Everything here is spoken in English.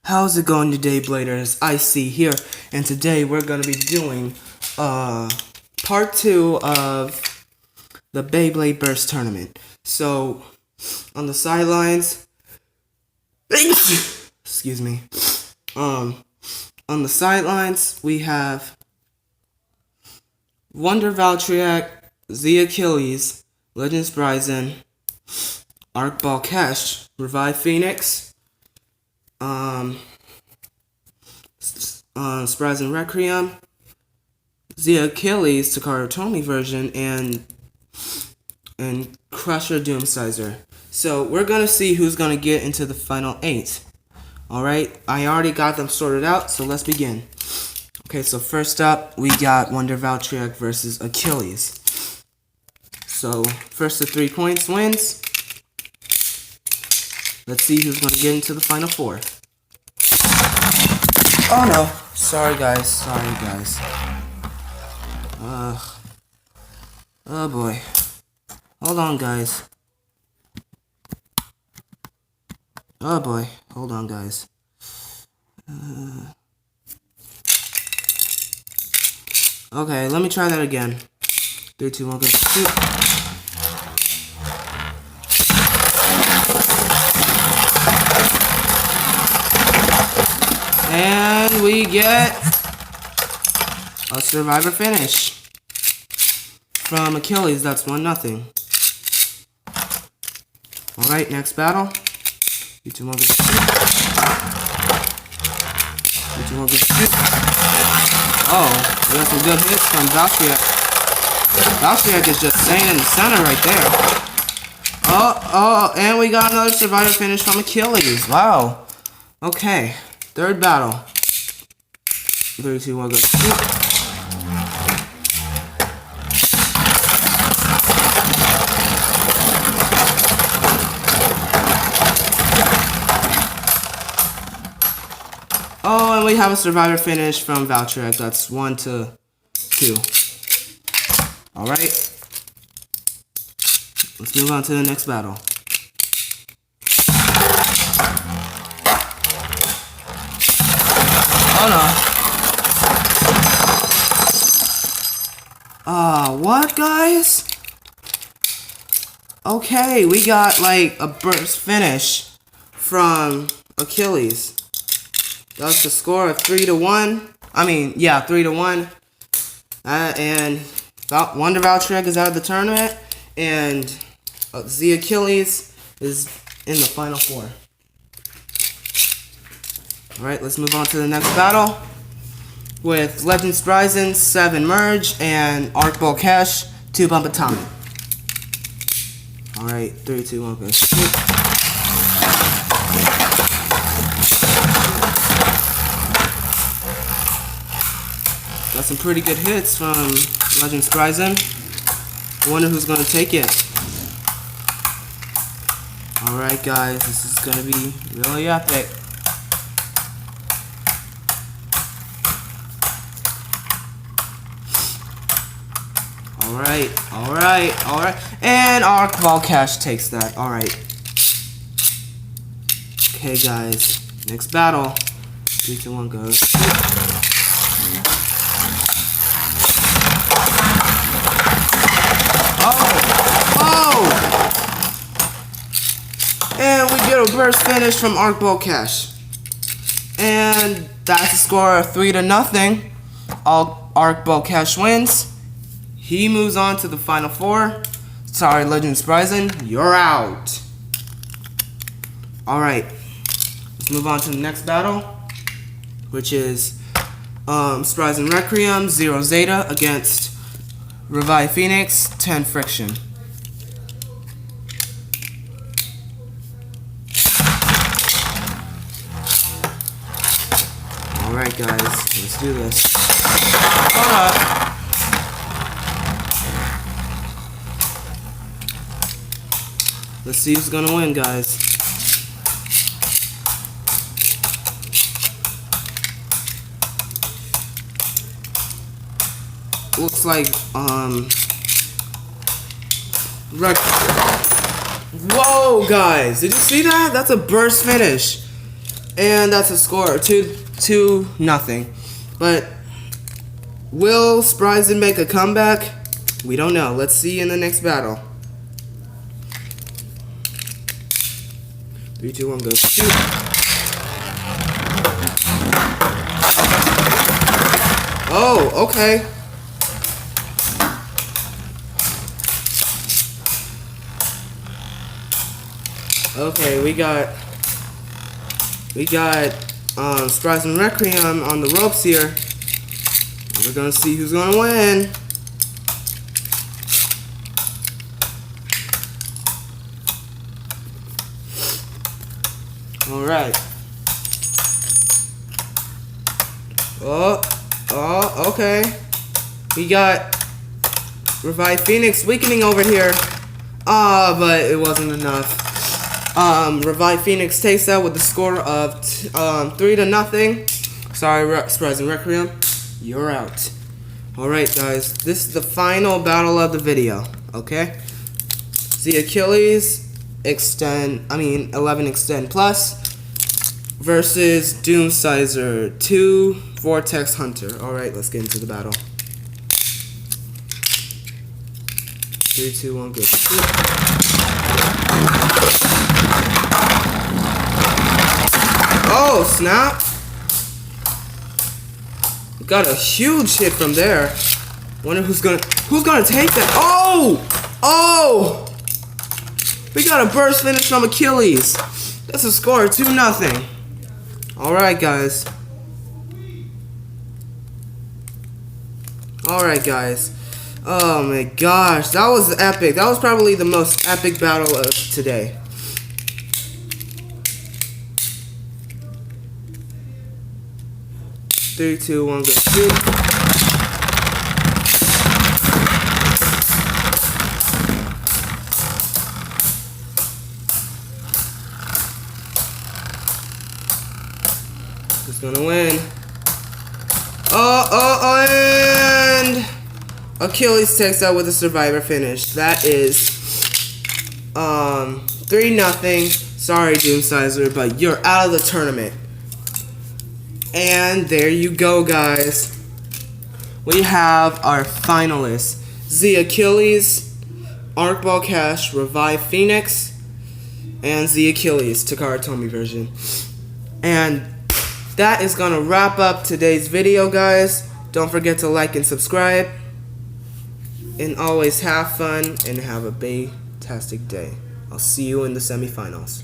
How's it going today, Bladers? IC here, and today we're going to be doing part 2 of the Beyblade Burst Tournament. So, on the sidelines, excuse me, on the sidelines, we have Wonder Valtryek, Z Achilles, Legends Bryson, Arc Ball Cash, Revive Phoenix, Spryzen Requiem, Z Achilles, Takara Tomy version, and Crusher Doomsizer. So we're gonna see who's gonna get into the final 8. Alright, I already got them sorted out, so let's begin. Okay, so first up, we got Wonder Valtryek versus Achilles. So, first to 3 points wins. Let's see who's gonna get into the final 4. Oh no. Sorry guys. Oh boy. Hold on guys. Oh boy. Hold on guys. Okay, let me try that again. 3, 2, 1, go. Shoot. And we get a survivor finish from Achilles. That's 1-0. Alright, next battle. 3, 2, 1, go. Shoot. 3, 2, 1, go. Shoot. Oh, we got some good hits from Valtryek. Valtryek is just staying in the center right there. Oh, and we got another survivor finish from Achilles. Wow. Okay. Third battle. 3, 2, 1, go. Oh, and we have a survivor finish from Valtryek. That's 1-2. Alright. Let's move on to the next battle. Oh no. What guys? Okay, we got like a burst finish from Achilles. That's the score of 3-1. 3-1. And Wonder Valtryek is out of the tournament, and Z Achilles is in the final 4. Alright, let's move on to the next battle with Legends Bryson, 7 Merge, and Arc Ball Cash, 2 Bump Atomic. Alright, 3, 2, 1, go. Got some pretty good hits from Legends Bryson. I wonder who's gonna take it. Alright guys, this is gonna be really epic. Alright. And Arc Ball Cash takes that. Alright. Okay guys, next battle. 3, 2, 1, go. Oh! And we get a burst finish from Arc Ball Cash. And that's a score of 3-0. Arc Ball Cash wins. He moves on to the final 4. Sorry, Legends Bryson, you're out. Alright. Let's move on to the next battle, which is Spryzen Requiem, 0 Zeta against Revive Phoenix, 10 Friction. Alright guys, let's do this. Hold up. Let's see who's gonna win, guys. Looks like, Whoa, guys! Did you see that? That's a burst finish. And that's a score, 2-0. But will Spryzen make a comeback? We don't know. Let's see in the next battle. 3, 2, 1, go shoot. Oh, okay. Okay, we got Spryzen Requiem on the ropes here. We're gonna see who's gonna win. All right. Oh, okay. We got Revive Phoenix weakening over here. But it wasn't enough. Revive Phoenix takes that with the score of 3-0. Sorry, Spryzen Requiem, you're out. Alright, guys, this is the final battle of the video, okay? The Achilles 11 Extend Plus versus Doomsizer 2 Vortex Hunter. Alright, let's get into the battle. 3, 2, 1, go. Oh, snap. Got a huge hit from there. Wonder who's gonna take that. Oh! We got a burst finish from Achilles. That's a score of 2-0. Alright, guys. Alright, guys. Oh my gosh, that was epic. That was probably the most epic battle of today. Three, 2, 1, go shoot. Who's gonna win? And Achilles takes out with a survivor finish. That is 3-0. Sorry, Doomsizer, but you're out of the tournament. And there you go, guys. We have our finalists. The Achilles, Arc Ball Cash, Revive Phoenix, and the Achilles, Takara Tomy version. And that is gonna wrap up today's video, guys. Don't forget to like and subscribe. And always have fun and have a fantastic day. I'll see you in the semifinals.